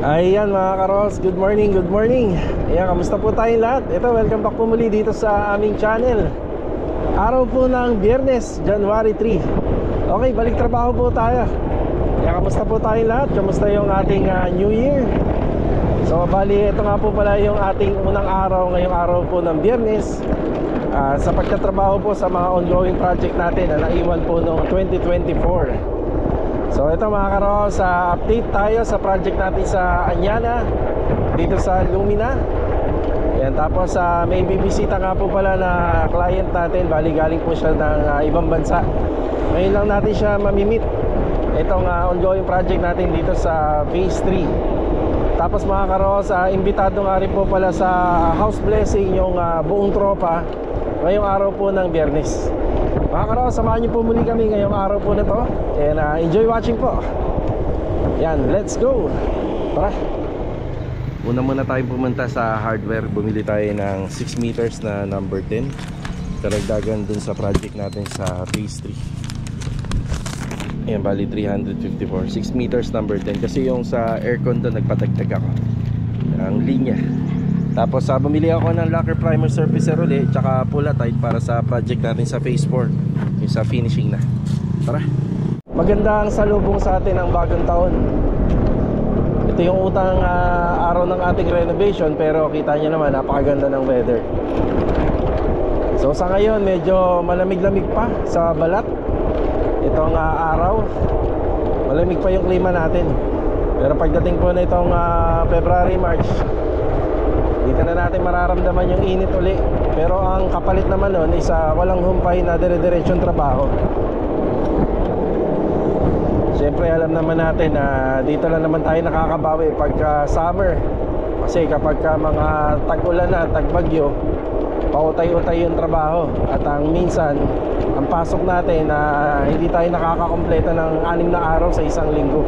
Ayan mga karos, good morning, good morning. Ayan, kamusta po tayong lahat? Ito, welcome back po muli dito sa aming channel. Araw po ng Biyernes, January 3. Okay, balik trabaho po tayo. Ayan, kamusta po tayong lahat? Kamusta yung ating New Year? So, bali, ito nga po pala yung ating unang araw, ngayong araw po ng Biyernes, sa pagtatrabaho po sa mga ongoing project natin na naiwan po noong 2024. So ito mga karos, update tayo sa project natin sa Anyana, dito sa Lumina. Ayan, tapos may bibisita nga po pala na client natin. Bali galing po siya ng ibang bansa. Ngayon lang natin siya mamimit. Itong ongoing project natin dito sa Phase 3. Tapos mga karos, imbitado nga rin po pala sa house blessing yung buong tropa ngayong araw po ng Biyernes. Mga karos, samahan niyo po muli kami ngayong araw po na to. And enjoy watching po. Yan, let's go. Tara. Una muna tayong pumunta sa hardware. Bumili tayo ng 6 meters na number 10. Karagdagan dun sa project natin sa phase 3. Ayan, bali 354. 6 meters number 10. Kasi yung sa aircon doon nagpatagtag ako ang linya. Tapos bumili ako ng lacquer primer surfacer ulit, tsaka pula tight para sa project natin sa phase 4, yung sa finishing na. Tara. Maganda ang salubong sa atin ang bagong taon. Ito yung utang araw ng ating renovation, pero kita nyo naman napakaganda ng weather. So sa ngayon medyo malamig-lamig pa sa balat. Itong araw malamig pa yung klima natin. Pero pagdating po na itong February, March, dito na natin mararamdaman yung init uli. Pero ang kapalit naman nun is walang humpay na dire-diretsyon trabaho. Siyempre alam naman natin na dito lang naman tayo nakakabawi pagka summer. Kasi kapag mga tag-ulan na, tag-bagyo, pautay-utay yung trabaho. At ang minsan, ang pasok natin na hindi tayo nakakakompleta ng 6 na araw sa isang linggo.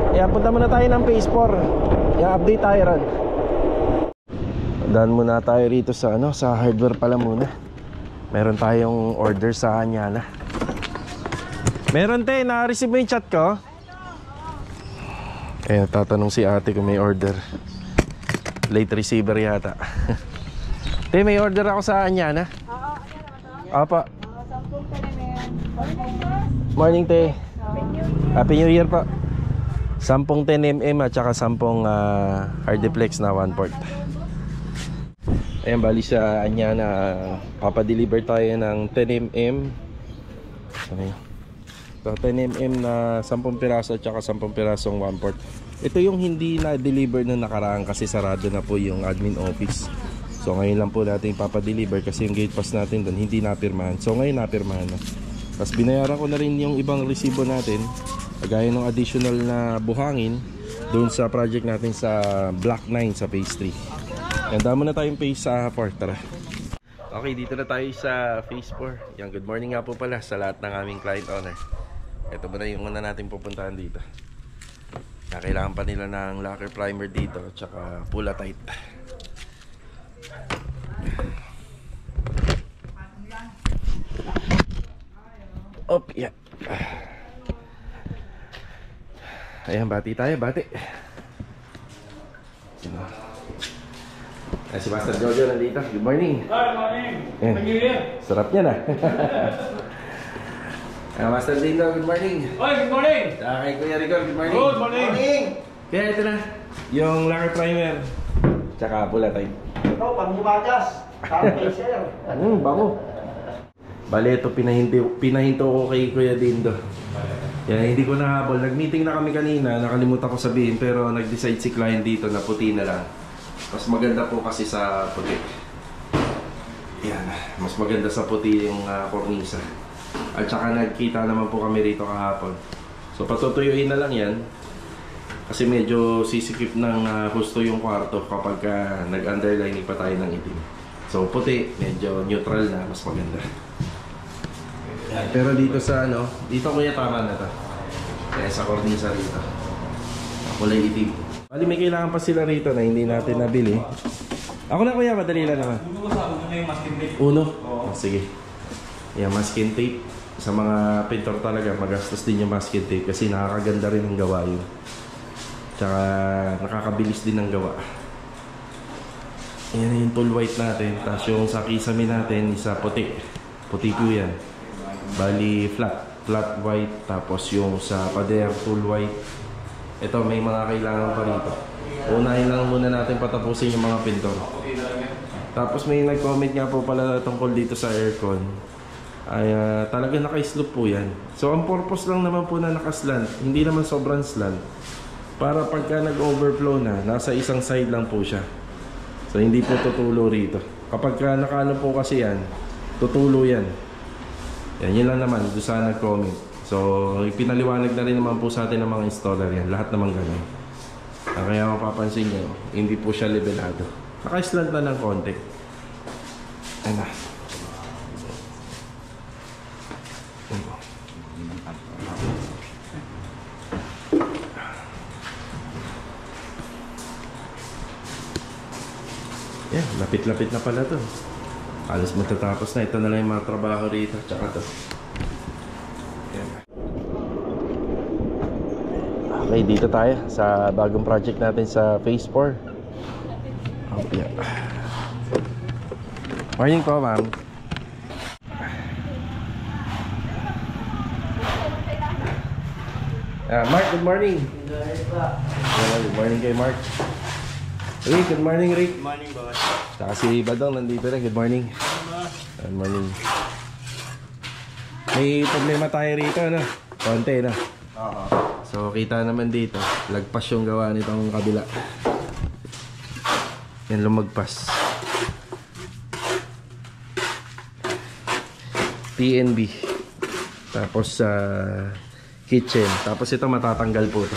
Kaya punta muna tayo ng phase 4. I-update tayo ron. Daan muna tayo rito sa sa hardware pala muna. Meron tayong order sa Anyana. Meron te, na-receive mo yung chat ko? Kaya tatanong si ate kung may order. Late receiver yata. Te, may order ako sa Anyana. Apa. Morning te. Happy New Year pa. 10 10mm at saka 10 hardiplex na 1 port. Ayan, bali sa Anyana, papadeliver tayo ng 10mm. Okay. So 10mm na 10 piraso at saka 10 pirasong 1 port. Ito yung hindi na-deliver na nakaraan kasi sarado na po yung admin office. So ngayon lang po natin papadeliver kasi yung gate pass natin doon hindi napirmahan. So ngayon napirmahan na. Tapos binayaran ko na rin yung ibang resibo natin, gaya ng additional na buhangin doon sa project natin sa Block 9 sa phase 3. Yan, damo na tayong phase 4. Tara. Okay, dito na tayo sa phase 4. Yan, good morning nga po pala sa lahat ng aming client owner. Ito ba na yung una natin pupuntahan dito. Kailangan pa nila ng lacquer primer dito at saka pula tight. Op, yeah. Ayan, bati tayo, bati. Si Master Jojo nandito. Good morning. Good morning. Good Year. Sarap niya na. Master Dindo, good morning. Oy, good morning. Kay Kuya Rigor, good morning. Good morning. Kaya ito na, yung lacquer primer tsaka pula tight. Ito, panghibagas. Facer. Bako. Bali, ito pinahinto ko kay Kuya Dindo. Yan, hindi ko nahabol. Nag-meeting na kami kanina, nakalimutan ko sabihin, pero nag-decide si client dito na puti na lang. Mas maganda po kasi sa puti. Yan, mas maganda sa puti yung kornisa. At saka nagkita naman po kami rito kahapon. So patutuyuin na lang yan. Kasi medyo sisikip ng husto yung kwarto kapag nag-underlining pa tayo ng itim. So puti, medyo neutral na, mas maganda. Pero dito sa dito kuya tama na to. Kaya sa kornisa rito. Kulay itim. Bali may kailangan pa sila rito na hindi natin nabili. Ako na kuya, madali lang naman. Uno? Oh, sige. Yan, masking tape. Sa mga pintor talaga, magastos din yung masking tape kasi nakakaganda rin ang gawa yun. Tsaka nakakabilis din ang gawa. Yan yung tool white natin. Tapos yung sa kisame natin, isa puti. Puti po yan. Bali flat white. Tapos yung sa pader, tool white. Ito, may mga kailangan pa rito. Unahin lang muna natin patapusin yung mga pintor. Tapos may nag-comment nga po pala tungkol dito sa aircon. Ay talaga naka-slope po yan. So ang purpose lang naman po na naka-slant, hindi naman sobrang slant. Para pagka nag-overflow na, nasa isang side lang po siya. So hindi po tutulo rito. Kapag nakaano po kasi yan, tutulo yan. Yan, yun lang naman, doon sa nag-comment. So ipinaliwanag na rin naman po sa atin ng mga installer yan. Lahat naman ganun. Kaya mapapansin nyo, hindi po siya levelado. Naka-slant na ng konti. Ayan na. Yeah, lapit-lapit na pala to. Halos matatapos na. Ito na lang yung mga trabaho rito. Tsaka to. Yeah. Okay, dito tayo sa bagong project natin sa Phase 4. Oh, yeah. Morning po, ma'am. Mark, good morning. Good morning kay Mark. Rick, good morning, Rick. Good morning, boss. Saka si Badong nandito rin. Good morning. Good morning. May problema tayo rito, no? Konti, no? Oo. So, kita naman dito. Lagpas yung gawa nitong kabila. Yan, lumagpas. TNB. Tapos, kitchen. Tapos ito matatanggal po ito.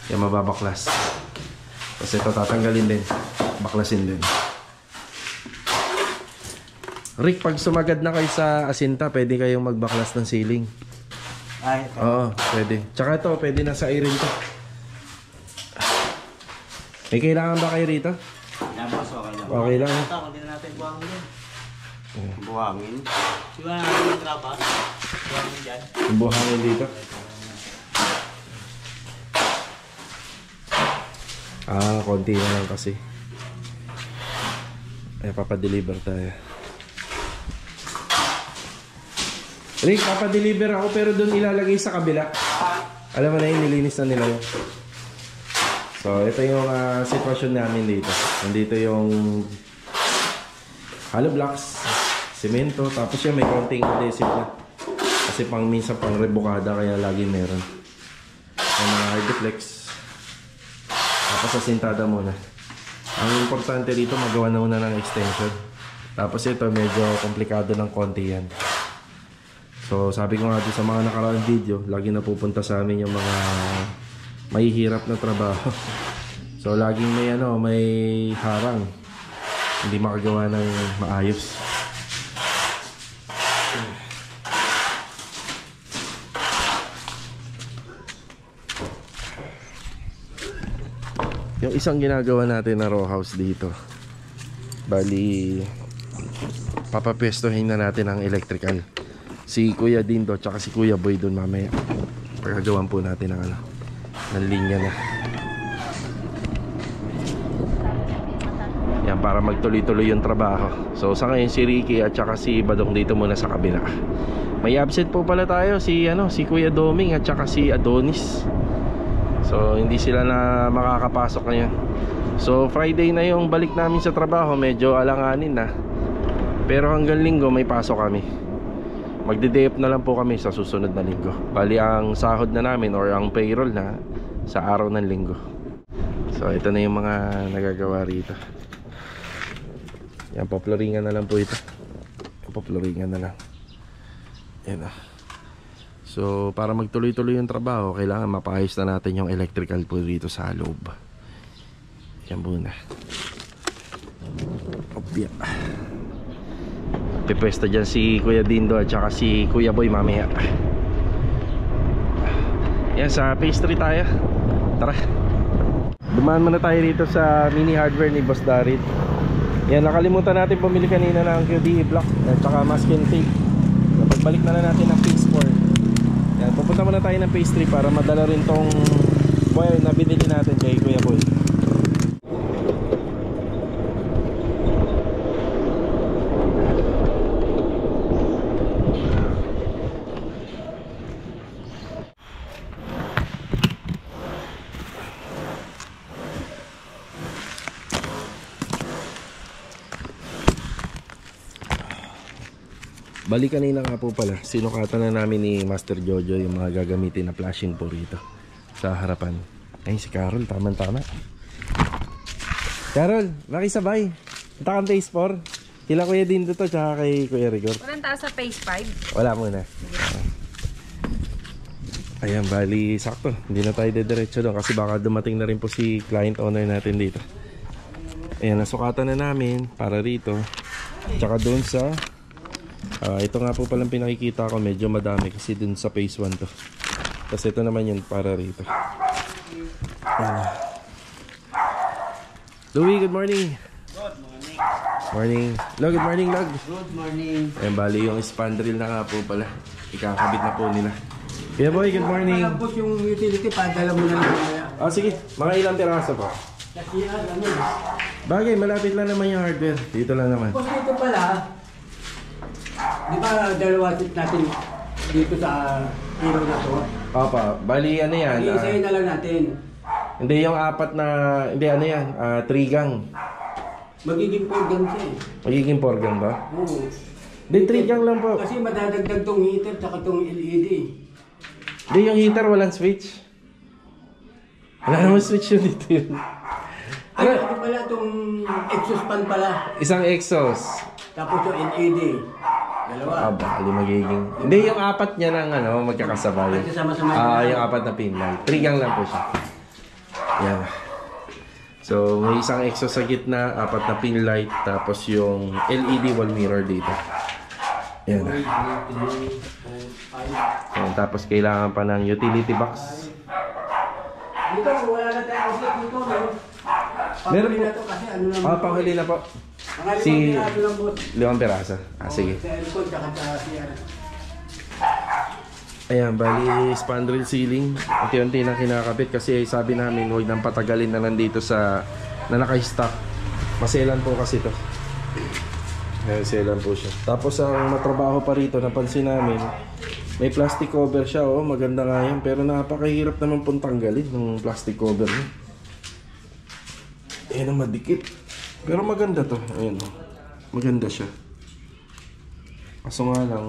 Yan, mababaklas. Tapos ito tatanggalin din. Baklasin din. Rick, pag sumagad na kayo sa asinta, pwede kayong magbaklas ng ceiling. Ay, Oo, pwede. Tsaka ito, pwede na sa irin to. May kailangan ba kayo rito? yan, boss. Okay lang. Okay lang. Ito, kung di na natin buhangin yun. Buhangin? Di ba natin yung trapas? Buhangin dyan. Yung buhangin dito. Konti na lang kasi. Ay, papadeliver tayo. Rick, papadeliver ako pero doon ilalagay sa kabila. Alam mo na yun, nilinis na nila yun. So, ito yung sitwasyon namin dito. Nandito yung hollow blocks, semento, tapos yung may konting adhesive na. Kasi pang minsan pang rebukada kaya lagi meron. Yung mga hardflex. Tapos asintada muna. Ang importante dito, magawa na muna ng extension. Tapos ito, medyo komplikado ng konti yan. So, sabi ko nga dito sa mga nakaraang video, lagi na pupunta sa amin yung mga mahihirap na trabaho. So, laging may harang. Hindi makagawa ng maayos. Yung isang ginagawa natin na row house dito, bali papapestohin na natin ang electrical. Si Kuya Dindo tsaka si Kuya Boy dun mamaya. Pagkagawan po natin ng linya na. Yan, para magtuloy-tuloy yung trabaho. So sa ngayon si Ricky at tsaka si Badong dito muna sa kabila. May absent po pala tayo, si Kuya Doming at tsaka si Adonis. So hindi sila na makakapasok ngayon. So Friday na yung balik namin sa trabaho. Medyo alanganin na. Pero hanggang linggo may pasok kami. Magde-day off na lang po kami sa susunod na linggo. Bali ang sahod na namin or ang payroll na sa araw ng linggo. So ito na yung mga nagagawa rito. Yan, poploringan na lang po ito. Poploringan na lang. Yan na. So para magtuloy-tuloy yung trabaho, kailangan mapayos na natin yung electrical po dito sa loob. Yan muna. Opya. Pipesta dyan si Kuya Dindo at saka si Kuya Boy mamaya. Yan, sa pastry tayo. Tara. Dumaan muna tayo rito sa mini hardware ni Boss Darit. Yan, nakalimutan natin bumili kanina ng QDE block at saka masking tape. So, pagbalik na natin ng Phase 4. punta muna tayo ng phase 3 para madala rin tong wire na binili natin kay Kuya Boy. Bali kanina nga po pala, sinukatan na namin ni Master Jojo yung mga gagamitin na flashing po rito sa harapan. Ay si Carol, tama-tama. Carol, makisabay. Punta kang phase 4. Kila Kuya Dindo to, tsaka kay Kuya Rigor. Walang taas sa phase 5? Wala muna. Ayan, bali sakto. Hindi na tayo dediretso doon kasi baka dumating na rin po si client owner natin dito. Ayan, nasukatan na namin para rito. Tsaka doon sa ito nga po palang pinakikita ko, medyo madami kasi dun sa phase 1 to. Kasi ito naman yun para rito. Louie, good morning. Good morning. Morning. Log, good morning, Log. Good morning. Ayan, bali yung spandrel na nga po pala. Ikakabit na po nila. Kuya Boy, good morning. Palabos yung utility, padala mo na lang kaya. Sige, mga ilang piraso po. Kasi ano, Bagay, malapit lang naman yung hardware. Dito lang naman. tapos dito pala, di ba dalawa seat natin dito sa hero na to? Papa, bali ano yan? Iisahin na lang natin. Hindi yung apat na, hindi ano yan, 3 gang. Magiging 4 gang siya eh. Magiging 4 gang ba? Oo. Hindi, 3 gang lang po. Kasi madadagdag tong heater tsaka tong LED. Hindi, yung heater walang switch. Wala naman switch yun dito yun. Ay, ito pala tong exhaust fan pala. Isang exhaust. Tapos yung LED. Dalawa. Bali magiging. Hindi, yung apat niya ng ano, magkakasabay. Magkasama-sama. Yung apat na pin light. 3 gang lang po siya. Yan. So, may isang exhaust sa gitna, apat na pin light, tapos yung LED wall mirror dito. Yan. Yan. Tapos kailangan pa ng utility box. Dito, wala na tayong outlet dito. Meron po. Na to kasi ano lang. Panghuli na po. Mga Si 5 piraso lang, boss. 5 piraso. Sige. Sa aircon tsaka sa CR. Ayan, bali spandrel ceiling. Unti-unti na kinakabit kasi sabi namin huwag nang patagalin na nandito sa na naka-stock. Maselan po kasi to. Maselan po siya. Tapos ang matrabaho pa rito, napansin namin, may plastic cover siya. Oh, maganda nga yan. Pero napakahirap naman pong tanggalin ng plastic cover niya. Ayan ang madikit. Pero maganda to. Ayan, oh. Maganda siya. Kaso nga lang,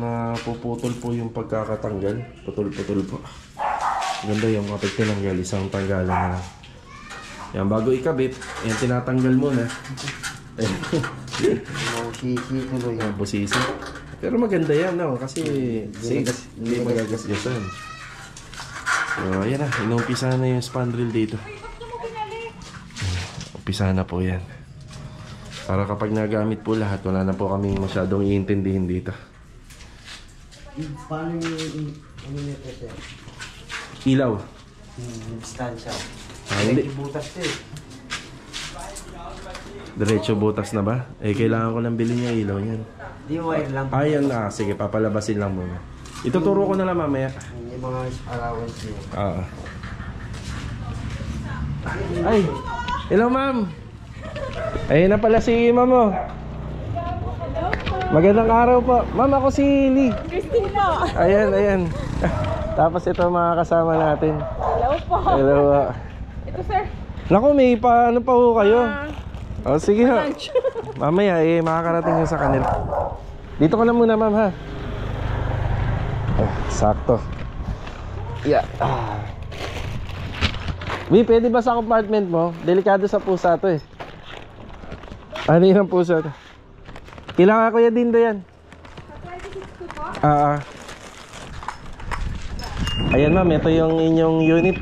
napuputol po yung pagkakatanggal. Putol-putol po. Ganda yung kapag tinanggal, isang tanggalan na lang. Yan, bago ikabit, yan tinatanggal muna. Busisi tuloy. Busisi. Pero maganda yan, no? Kasi safe, hindi magagasgasan. So, ayan na, inumpisa na yung spandrel dito. Umpisa na po yan. Para kapag nagamit po lahat, wala na po kami masyadong iintindihin dito. Paano yung ano nito sir? Ilaw. Distansya. Hindi. Butas eh. Diretso butas na ba? Kailangan ko lang bilhin yung ilaw niyan. Di wire lang. Ayan na, sige, papalabasin lang muna. Ituturo ko na lang mamaya. Yung mga allowance niya. Oo. Ay, hello ma'am. Ayun na pala si ma'am mo. Magandang araw po. Ma'am, ako si Lee. Christine po. Ayan. Tapos ito mga kasama natin. Hello po. Hello. Ito sir. Naku, may paano pa ho kayo? Sige ho. Lunch. Mamaya makakarating yun sa kanila. Dito ka lang muna ma'am ha. Sakto. Yeah. Pwede ba sa compartment mo? Delikado sa pusa to eh. Ano yun ang pusa to? Kailangan Kuya Dindo yan. Ayan ma'am, ito yung inyong unit.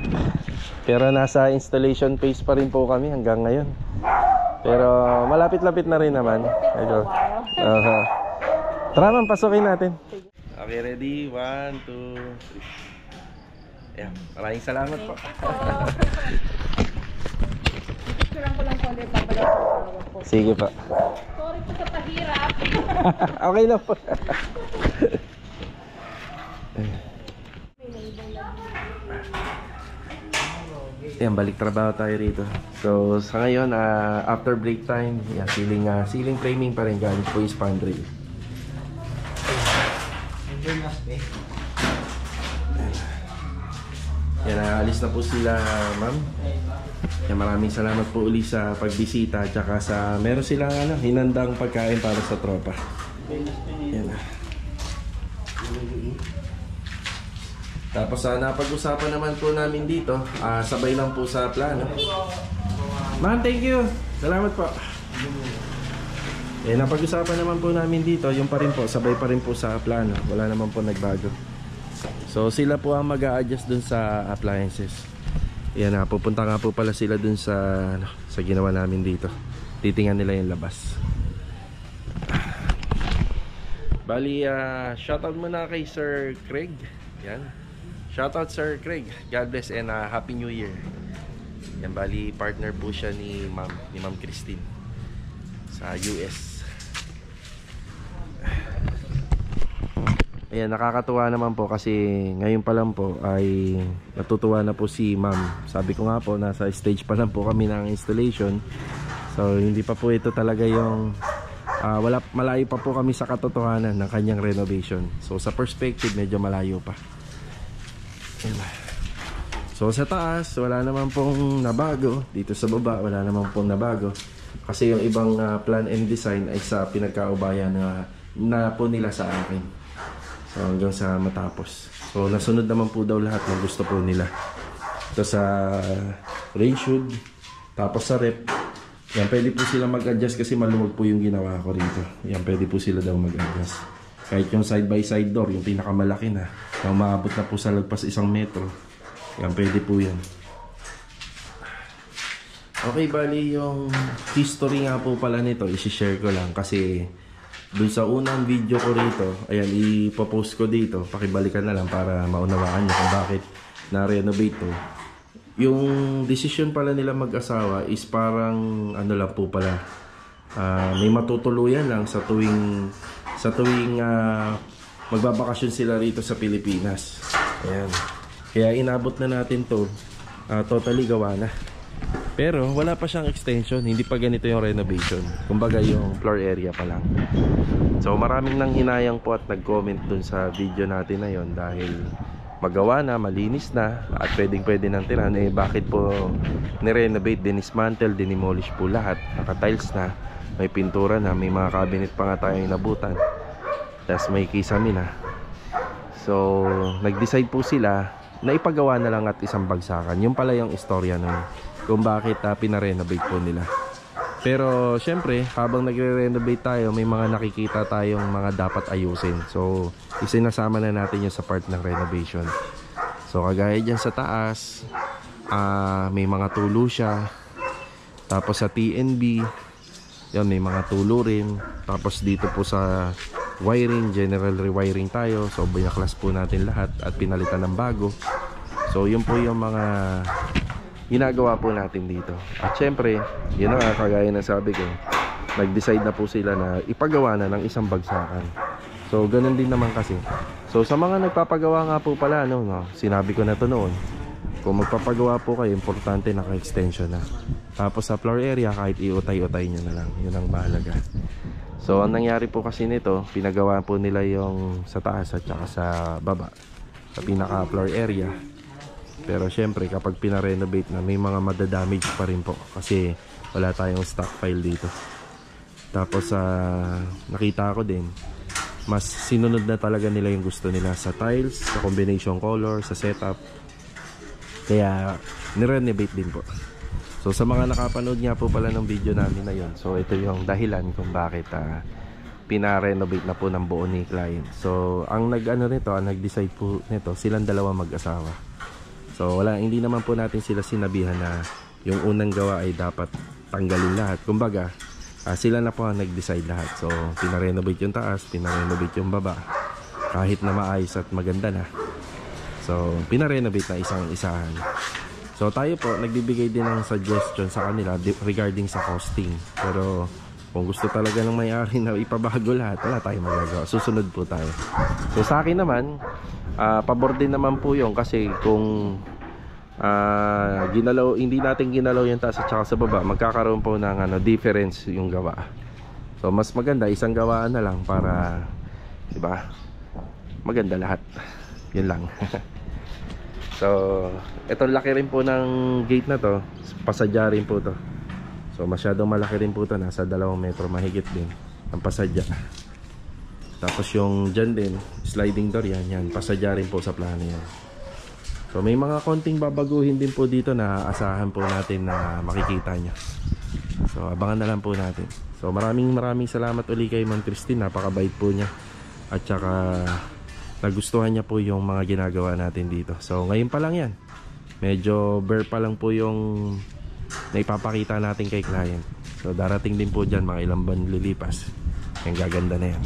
Pero nasa installation phase pa rin po kami hanggang ngayon. Pero malapit-lapit na rin naman. Ito. Tara ma'am, pasukin natin. Okay, ready? 1, 2, 3. Ayan, maraming salamat po. Picturean ko lang po ulit. Babalaw po. Sige pa. Sorry po sa pahirap. Okay na po. Ayan, balik trabaho tayo rito. So sa ngayon, after break time, yeah, ceiling framing pa rin gamit po yung spandrel. Yan, alis na po sila, ma'am. Yan, maraming salamat po uli sa pagbisita, tsaka sa meron silang hinandang pagkain para sa tropa. Yan. Tapos napag-usapan naman po namin dito, sabay lang po sa plano. Ma'am, thank you. Salamat po. Napag-usapan naman po namin dito, yung pa rin po, sabay pa rin po sa plano. Wala naman po nagbago. So sila po ang mag-a-adjust dun sa appliances. Yan, pupunta nga po pala sila dun sa ginawa namin dito. Titingnan nila yung labas. Bali, shoutout muna kay Sir Craig. Yan. Shoutout Sir Craig. God bless and Happy New Year. Yan, bali partner po siya ni Ma'am Christine sa US. Ayan, nakakatuwa naman po kasi ngayon pa lang po ay natutuwa na po si ma'am. Sabi ko nga po, nasa stage pa lang po kami ng installation. So hindi pa po ito talaga yung malayo pa po kami sa katotohanan ng kanyang renovation. So sa perspective, medyo malayo pa. Ayan. So sa taas, wala naman pong nabago. Dito sa baba, wala naman pong nabago. Kasi yung ibang plan and design ay sa pinagkaubayan na po nila sa akin. So hanggang sa matapos. So nasunod naman po daw lahat ng gusto po nila. Ito sa range hood, tapos sa rep. Yan, pwede po sila mag-adjust kasi malumog po yung ginawa ko rito. Yan, pwede po sila daw mag-adjust. Kahit yung side by side door, yung pinakamalaki na maabot na po sa lagpas 1 metro. Yan, pwede po yan. Okay, bali yung history nga po pala nito, isi-share ko lang kasi dun sa unang video ko rito, ayan, ipopost ko dito, pakibalikan na lang para maunawaan nyo kung bakit na-renovate to. Yung decision pala nila mag-asawa is parang ano lang po pala, may matutuluyan lang sa tuwing magbabakasyon sila rito sa Pilipinas. Ayan. Kaya inabot na natin to, totally gawa na. Pero wala pa siyang extension, hindi pa ganito yung renovation. Kumbaga yung floor area pa lang. So maraming nang hinayang po at nag-comment dun sa video natin na yon dahil magawa na, malinis na at pwede nang tirahan. Bakit po ni-renovate, dinismantle, dinimolish po lahat, naka-tiles na, may pintura na, may mga cabinet pa nga tayong nabutan, tapos may kisame na. So nag-decide po sila na ipagawa na lang at isang bagsakan. Yung pala yung istorya nun kung bakit pinarenovate po nila. Pero syempre, habang nagre-renovate tayo, may mga nakikita tayong mga dapat ayusin. So isinasama na natin yun sa part ng renovation. So kagaya dyan sa taas, may mga tulo siya. Tapos sa TNB, yan, may mga tulo rin. Tapos dito po sa wiring, general rewiring tayo. So binaklas po natin lahat at pinalitan ng bago. So yun po yung mga ginagawa po natin dito. At syempre, yun na kagaya ng sabi ko, nag-decide na po sila na ipagawa na ng isang bagsakan. So ganun din naman kasi. So sa mga nagpapagawa nga po pala, sinabi ko na to noon, kung magpapagawa po kayo, importante naka-extension na. Tapos sa floor area, kahit iutay-utay nyo na lang, yun ang mahalaga. So ang nangyari po kasi nito, pinagawa po nila yung sa taas at saka sa baba, sa pinaka floor area. Pero syempre kapag pinarenovate na, may mga madadamage pa rin po kasi wala tayong stock file dito. Tapos nakita ko din, mas sinunod na talaga nila yung gusto nila sa tiles, sa combination color, sa setup. Kaya nirenovate din po. So sa mga nakapanood nga po pala ng video namin na yun, so ito yung dahilan kung bakit pinarenovate na po ng buo ni client. So ang nag-decide po nito, silang dalawa mag-asawa. So hindi naman po natin sila sinabihan na yung unang gawa ay dapat tanggalin lahat. Kumbaga, sila na po ang nag-decide lahat. So pinarenovate yung taas, pinarenovate yung baba, kahit na maayos at maganda na. So pinarenovate na isang-isahan. So tayo po nagbibigay din ng suggestion sa kanila regarding sa costing. Pero kung gusto talaga ng may-ari na ipabago lahat, wala tayong magagawa. Susunod po tayo. So sa akin naman, pabor din naman po yun kasi kung hindi natin ginalaw yung taas at saka sa baba, magkakaroon po ng difference yung gawa. So mas maganda isang gawaan na lang para, diba, maganda lahat. Yun lang. So ito, laki rin po ng gate na to, pasadya rin po to. So masyadong malaki rin po to, nasa 2 metro mahigit din ang pasadya. Tapos yung dyan din, sliding door yan, pasadya rin po sa plano yan. So may mga konting babaguhin din po dito na aasahan po natin na makikita nyo. So abangan na lang po natin. So maraming salamat uli kay Ma'am Christine, napakabait po niya. At saka nagustuhan niya po yung mga ginagawa natin dito. So ngayon pa lang yan, medyo bare pa lang po yung naipapakita natin kay client. So darating din po dyan mga ilang buwan lilipas, yung gaganda na yan.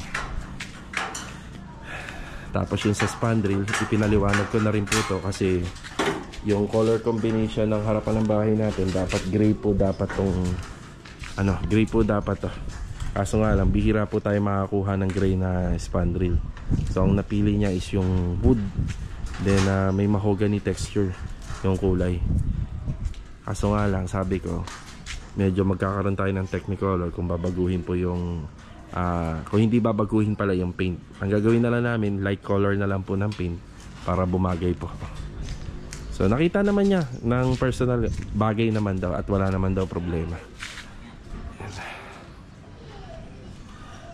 Tapos yung sa spandrel, ipinaliwanag ko na rin po to kasi yung color combination ng harapan ng bahay natin, dapat gray po dapat tong gray po dapat to. Kaso nga lang, bihira po tayo makakuha ng gray na spandrel. So ang napili niya is yung wood, then may mahogany texture yung kulay. Kaso nga lang, sabi ko, medyo magkakaroon tayo ng technicolor kung babaguhin po yung kung hindi babaguhin pala yung paint. Ang gagawin na lang namin, light color na lang po ng paint para bumagay po. So nakita naman niya ng personal, bagay naman daw at wala naman daw problema.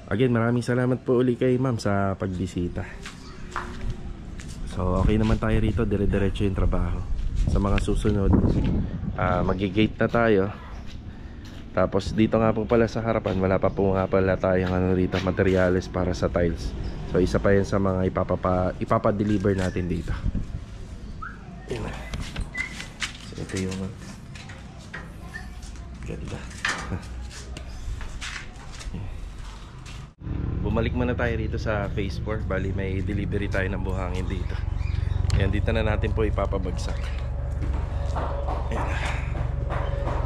Again, maraming salamat po uli kay ma'am sa pagbisita. So okay naman tayo rito, dire-diretso yung trabaho. Sa mga susunod, magi-gate na tayo. Tapos dito nga po pala sa harapan, wala pa po nga pala tayong rito, materials para sa tiles. So isa pa yan sa mga ipapa-deliver natin dito. So ito yung ganda. Bumalik muna tayo rito sa phase 4. Bali may delivery tayo ng buhangin dito. Ayan, dito na natin po ipapabagsak. Ayan.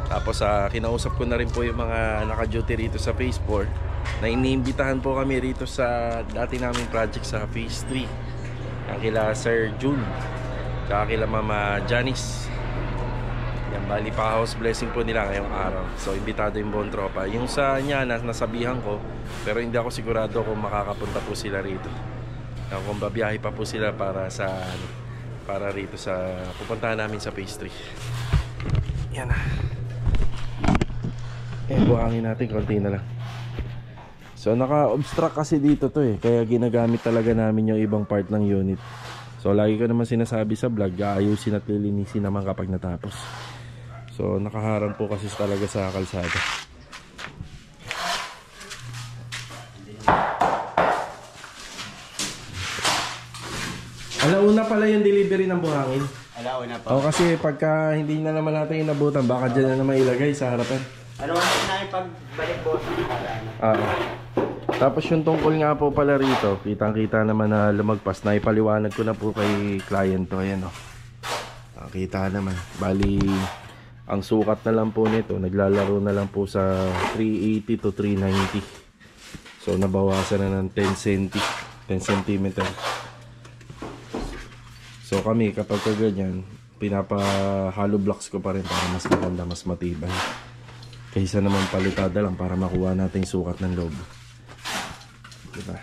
Tapos kinausap ko na rin po yung mga naka-duty rito sa phase 4 na iniimbitahan po kami rito sa dati naming project sa phase 3. Ang kila Sir June, kaya kila Mama Janice. Yan, bali pa house blessing po nila ngayong araw. So imbitado yung buong tropa. Yung sa Nyana, nasabihan ko, pero hindi ako sigurado kung makakapunta po sila rito. Kung babiyahe pa po sila para rito sa pupuntahan namin sa phase 3. Yan na. Buhangin natin, konti na lang. So naka-obstruct kasi dito to kaya ginagamit talaga namin yung ibang part ng unit. So lagi ko naman sinasabi sa vlog, aayusin at lilinisin naman kapag natapos. So nakaharang po kasi talaga sa kalsada. Alauna pala yung delivery ng buhangin. Alauna pa. O kasi pagka hindi na naman natin inabutan, baka dyan na naman ilagay sa harapan. Alauna na yung pagbalik boss. Tapos yung tungkol nga po pala rito, kitang-kita naman na lumagpas. Na ipaliwanag ko na po kay client to. Ayan o. Kita naman. Bali, ang sukat na lang po nito, naglalaro na lang po sa 380 to 390. So nabawasan na ng 10 cm. So kami kapag ganyan, pinapa-hollow blocks ko pa rin para mas maganda, mas matibay. Kaysa naman palitada lang para makuha natin yung sukat ng loob. Diba?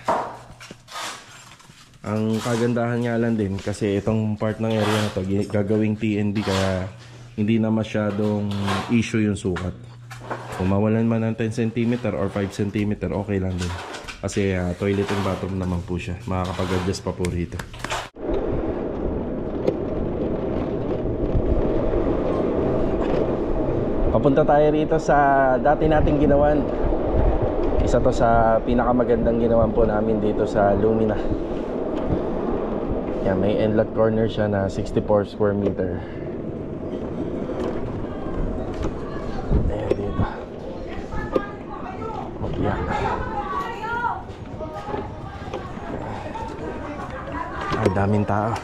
Ang kagandahan nga lang din kasi itong part ng area na to gagawing TND, kaya hindi na masyadong issue yung sukat. Kung mawalan man ng 10 cm or 5 cm, okay lang din. Kasi toilet and bathroom naman po siya. Makakapag-adjust pa po rito. Papunta tayo rito sa dati nating ginawan. Isa to sa pinakamagandang ginawan po namin dito sa Lumina. Yan, may inlet corner siya na 64 square meter. Ayan dito. Yan. Ang daming tao.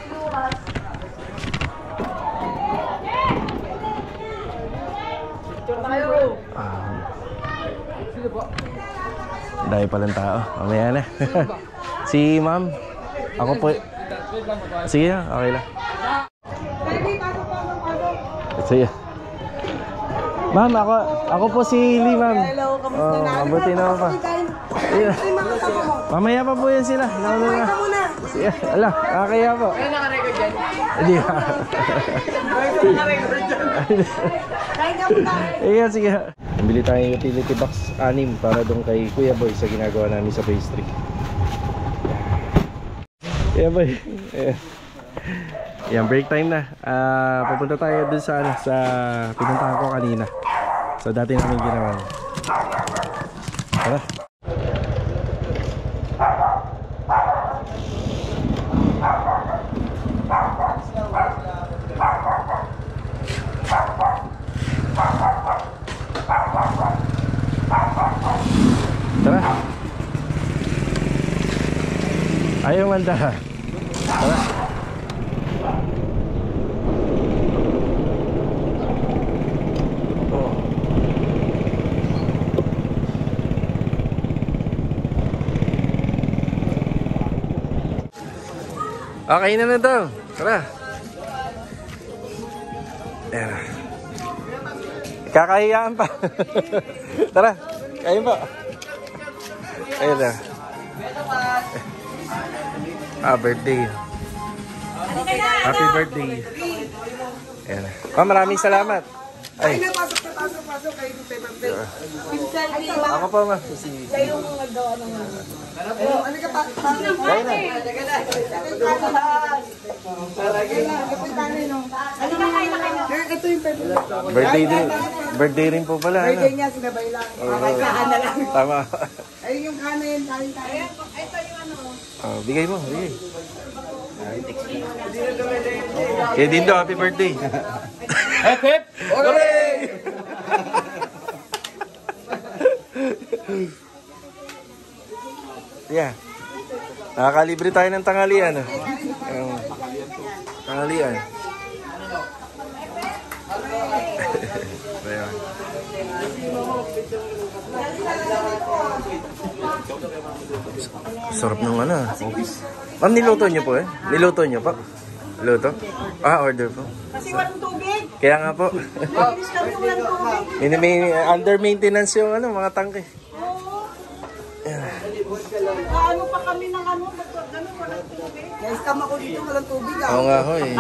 Dahil palang tao. Mamaya na. Si ma'am. Ako po. Sige, okay lang. Sige. Ma'am, ako po si Lee, ma'am. Hello, kamusta na? Mabuti naman pa. Ayun. Mamaya pa po yan sila. Kumain ka muna. Sige, ala, kaya po. Ano naka-record dyan? Hindi. Kain ka muna. Sige, sige. Bili tayong utility box 6 para doon kay Kuya Boy sa ginagawa namin sa pastry. Kuya Boy. Yan, break time na. Pupunta tayo dun sa pinuntahan ko kanina. So dati namin ginawa. Tara. Tara. Ayaw manda. Tara. Okay na daw. Tara. Ayan. Kakahiyaan pa. Tara. Kain pa. Ayun na. Birthday. Happy birthday. Ayan. Maraming salamat. Ay. Pasok kayo dito, birthday. Ako pa, ma. Kayo yung nagdawa ng ano ka pa? Kain na. Ano ka kain na kayo? Ito yung Birthday din. Birthday rin po pala. Ano? birthday niya, sinabay lang. Kakain na lang. Tama. Ayun yung kanin, kain tayo. Ito yung ano. Bigay mo, bigay. Kaya Dindo, happy birthday. Hep, hep! Hooray! Yeah. Nakakalibre tayo ng tanghalian. Tanghalian. Ayan. Sarap ng ano. Ma'am, niluto niyo po eh? Niluto niyo po? Luto? Order po. Kasi walang tubig. Kaya nga po. Mabilis kami walang tubig. May under maintenance yung mga tangke. Oo. Ano pa kami ng ano, walang tubig. Guys, tama ko dito, walang tubig ah. Oo nga ho eh.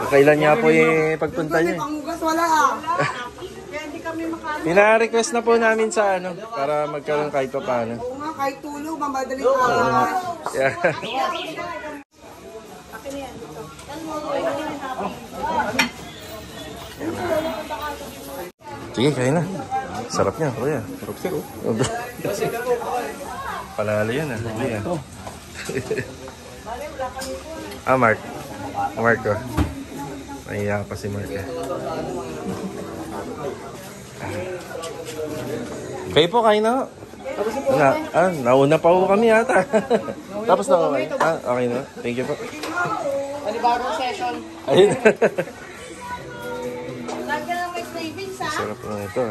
Kailan niya po yung pagpunta niyo? Pangugas, wala ah. Kaya hindi kami makano. Pina-request na po namin sa para magkaroon kahit pa paano. Oo nga, kahit tulog, mamadaling araw. Yeah. Sige, kain na. Sarap niya, kuya. Sarap siya, Panalo yan, kuya. Mark. Mark ko. Nahiya pa si Mark. Kayo po, kain na. Nauna pa po kami yata. Tapos na okay. Okay na. Thank you po. Panibagong session. Ayun. Lagyan ng may cravings ha. Sarap na ito.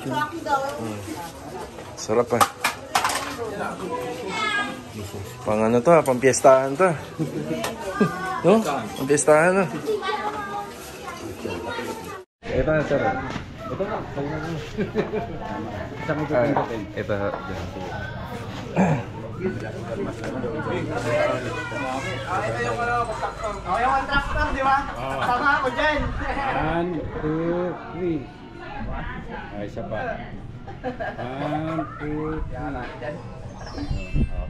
Saki daw. Sarap pa. Pang ano to, pang piyestahan to. No? Pang piyestahan no? Ito na, sir. Ito na. Isang ito. Ito. Okay, yung tractor, di ba? Sama ako dyan. 1, 2, 3. Ay, isa pa. 1, 2, 3.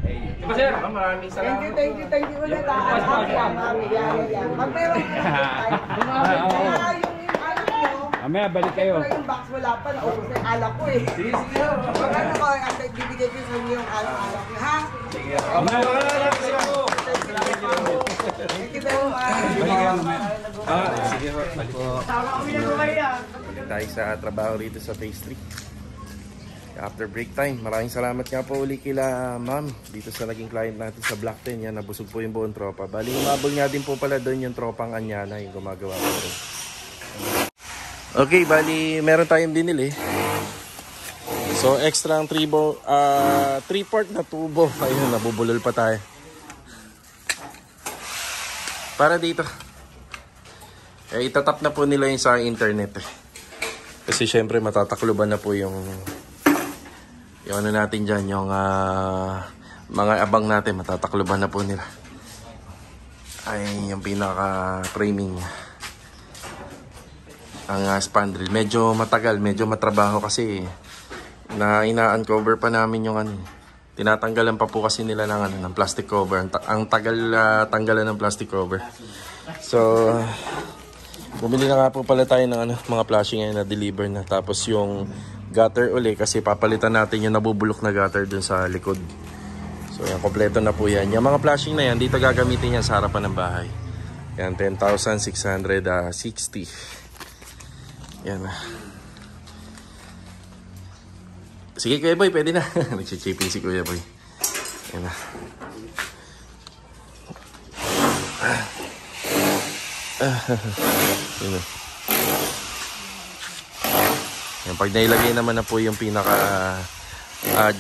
Okay. Diba, sir? Maraming salamat. Thank you ulit. Pag meron Mamaya, balik kayo. yung box wala pa, naubos na yung alak ko eh. Sige. Pag ano ko, bibigay ko sa inyo yung alak niyo, ha? Sige. Thank you very much. Balik kayo mamaya. Sige po. Balik po. Balik tayo sa trabaho rito sa pastry. After break time, maraming salamat nga po uli kila ma'am dito sa naging client natin sa Block 10. Yan, nabusog po yung buong tropa. Bali, umabol nga din po pala doon yung tropang Anyana yung gumagawa ko rin. Okay, bali, meron tayong binili. So, extra ang 3-port na tubo. Ayun, nabubulol pa tayo. Para dito. itatap na po nila yung sa internet. Kasi syempre matatakluban na po yung ano natin dyan, yung mga abang natin, matatakluban na po nila. Ay, yung pinaka-framing ang spandrel. Medyo matagal, medyo matrabaho kasi na ina-uncover pa namin yung tinatanggalan pa po kasi nila ng plastic cover. Ang tagal tanggalan ng plastic cover. So, bumili na nga po pala tayo ng mga flashing ngayon na deliver na. Tapos yung gutter uli kasi papalitan natin yung nabubulok na gutter dun sa likod. So yan, kompleto na po yan. Yung mga flashing na yan, dito gagamitin yan sa harapan ng bahay. Yan, 10,660. Yan. Sige Kuya Boy, pwede na. Nagsichipin si Kuya Boy. Yan na. Yan na. Yan, pag nailagay naman na po yung pinaka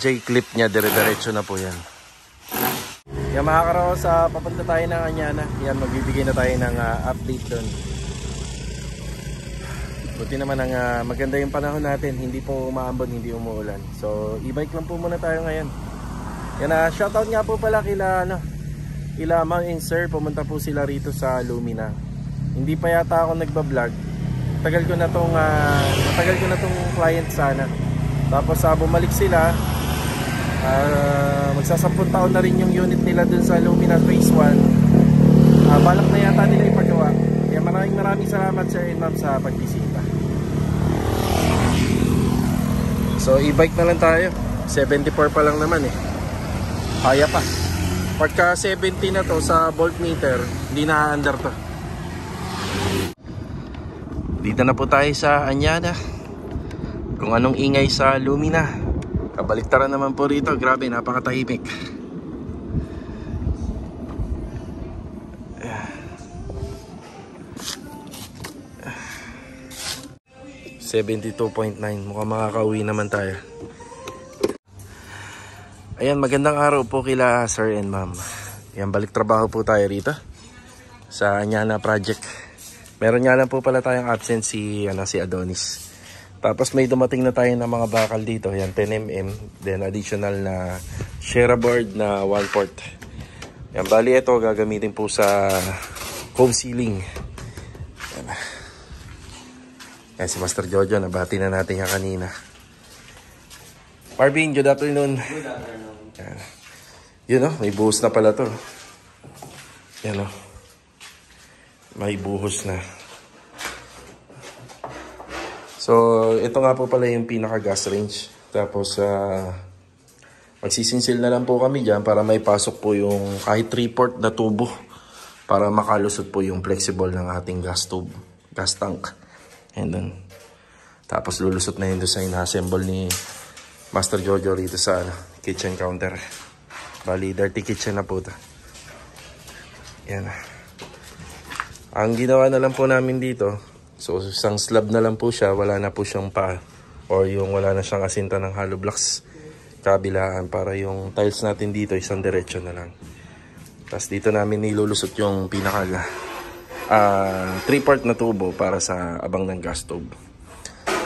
J-clip niya, dire-diretso na po yan. Yan mga karos, papunta tayo ng Anyana. Yan, magbibigay na tayo ng update doon. Buti naman maganda yung panahon natin, hindi po umaambon, hindi umuulan. So, e-bike lang po muna tayo ngayon. Yan, shoutout nga po pala kila Ma'am and Sir, pumunta po sila rito sa Lumina. Hindi pa yata ako nagba-vlog. Tagal ko na tong client sana. Tapos bumalik sila. Magsasampung taon na rin yung unit nila dun sa Lumina Phase 1. Balak na yata nila ipagawa. Kaya maraming salamat Sir and Ma'am sa pagbisita. So e-bike na lang tayo. 74 pa lang naman eh. Kaya pa. Pagka 70 na to sa voltmeter, hindi na under to. Dito na po tayo sa Anyana. Kung anong ingay sa Lumina, kabaliktaran naman po rito. Grabe, napakatahimik. 72.9. Mukhang makakauwi naman tayo. Ayan, magandang araw po kila Sir and Ma'am. Ayan, balik trabaho po tayo rito sa Anyana project. Meron nga lang po pala tayong absent si Adonis. Tapos may dumating na tayo ng mga bakal dito. Ayan, 10mm. Then additional na Shera board na 1/4. Ayan, bali ito gagamitin po sa cove ceiling. Ayan. Ayan, si Master Jojo, nabati na natin yan kanina. Marvin, good afternoon. Good afternoon. Ayan. Yun o, may buhos na pala to. Yan o. May buhos na. So, ito nga po pala yung pinaka-gas range. Tapos, magsisinsil na lang po kami dyan para may pasok po yung kahit 3/4 na tubo para makalusot po yung flexible ng ating gas tube, gas tank. And then, tapos lulusot na yun doon sa ina-assemble ni Master Jojo rito sa kitchen counter. Bali, dirty kitchen na po ito. Yan. Ang ginawa na lang po namin dito, so isang slab na lang po siya, wala na po siyang paa or yung wala na siyang asinta ng hollow blocks kabilaan para yung tiles natin dito isang diretso na lang. Tapos dito namin nilulusot yung pinaka 3/4 na tubo para sa abang ng gas tube.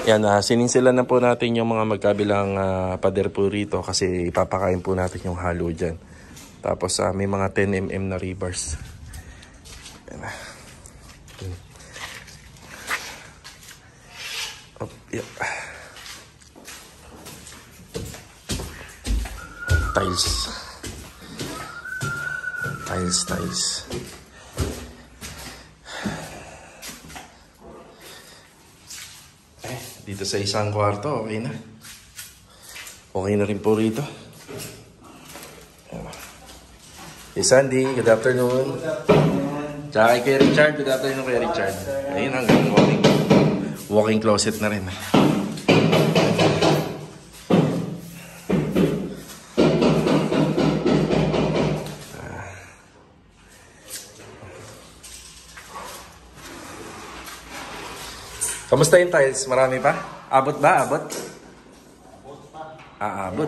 Yan, sininsilan na po natin yung mga magkabilang pader po rito kasi ipapakain po natin yung hollow dyan. Tapos may mga 10mm na rebars. Yan. Oh, yeah. Tiles. Dito sa isang kwarto, okay na. Okay na rin po rito. Hey Sandy, good afternoon. Tsaka kay Kuya Richard, good afternoon Kuya Richard. Ayun, hanggang walking closet na rin. Kamusta yung tiles? Marami pa? Abot ba? Abot? Abot.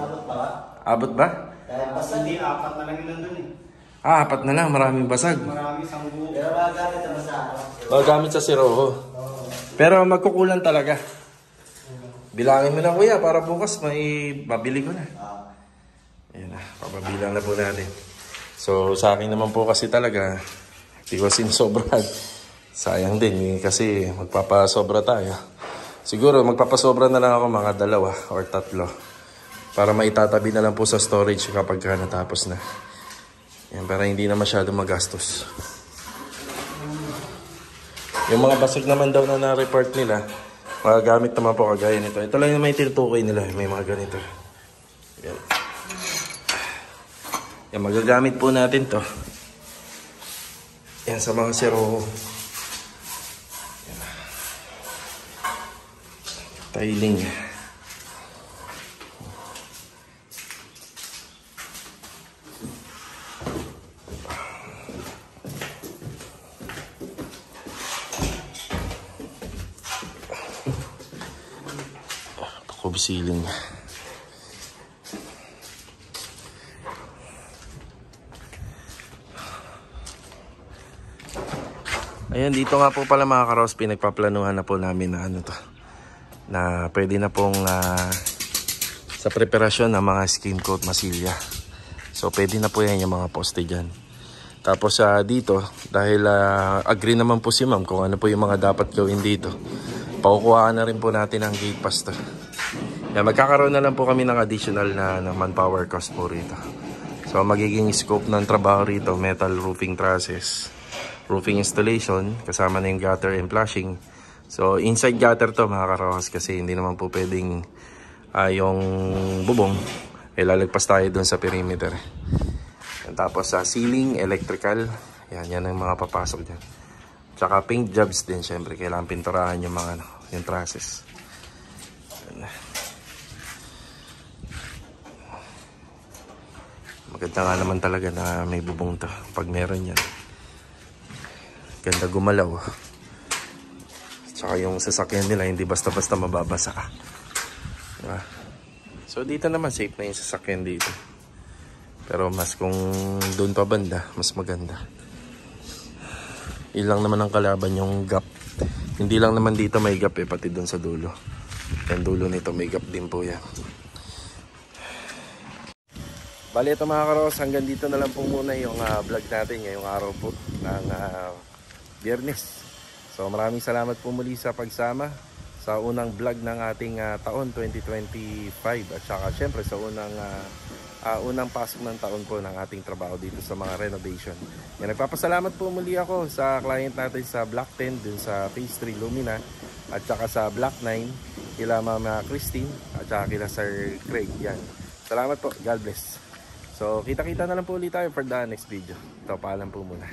Abot ba? Hindi, 4 na lang yun nandun eh. 4 na lang. Maraming basag. Marami, 10. Pero magagamit na ba sa Gamit sa Siroho. Pero magkukulang talaga. Bilangin mo na kuya para bukas mabili ko na. Ayan na, papabilang na po natin. So sa akin naman po kasi talaga, hindi ko sinsobrahan. Sayang din kasi magpapasobra tayo. Siguro magpapasobra na lang ako mga 2 or 3. Para maitatabi na lang po sa storage kapag natapos na. Yan, para hindi na masyado magastos. Yung mga basag naman daw na na-report nila, magagamit naman po kagaya nito. Ito lang yung may tinutukoy nila. May mga ganito. Yan. Yan, magagamit po natin to. Yan, sa mga Siroho. Yan. Tiling. Ceiling. Ayan, dito nga po pala mga karos, pinagpaplanuhan na po namin na na pwede na pong sa preparasyon ng mga skim coat masilya. So pwede na po yan yung mga poste dyan. Tapos dito, dahil agree naman po si ma'am kung ano po yung mga dapat gawin dito, pakukuhaan na rin po natin ang gate pass to. Yan, magkakaroon na lang po kami ng additional na manpower cost po rito. So magiging scope ng trabaho rito, metal roofing trusses, roofing installation, kasama na yung gutter and flashing. So inside gutter to mga karokas, kasi hindi naman po pwedeng yung bubong lalagpas tayo dun sa perimeter. Yan, tapos sa ceiling, electrical, yan ang mga papasok dyan. Tsaka paint jobs din, syempre kailangan pinturahan yung mga yung trusses. Maganda nga naman talaga na may bubong to pag meron yan. Ganda gumalaw. Tsaka yung sasakyan nila hindi basta-basta mababasa ka. Diba? So dito naman safe na yung sasakyan dito. Pero mas kung doon pa banda, mas maganda. Ilang naman ang kalaban yung gap. Hindi lang naman dito may gap pati doon sa dulo. Yung dulo nito may gap din po yan. Bali ito mga karos, hanggang dito na lang po muna yung vlog natin ngayong araw po ng Biyernes. So maraming salamat po muli sa pagsama sa unang vlog ng ating taon 2025 at saka syempre sa unang pasok ng taon po ng ating trabaho dito sa mga renovation. Yan, nagpapasalamat po muli ako sa client natin sa Block 10 dun sa Phase 3 Lumina at saka sa Block 9 kila Mama Christine at saka kila Sir Craig. Yan. Salamat po. God bless. So, kita-kita na lang po ulit tayo for the next video. Ito, paalam po muna.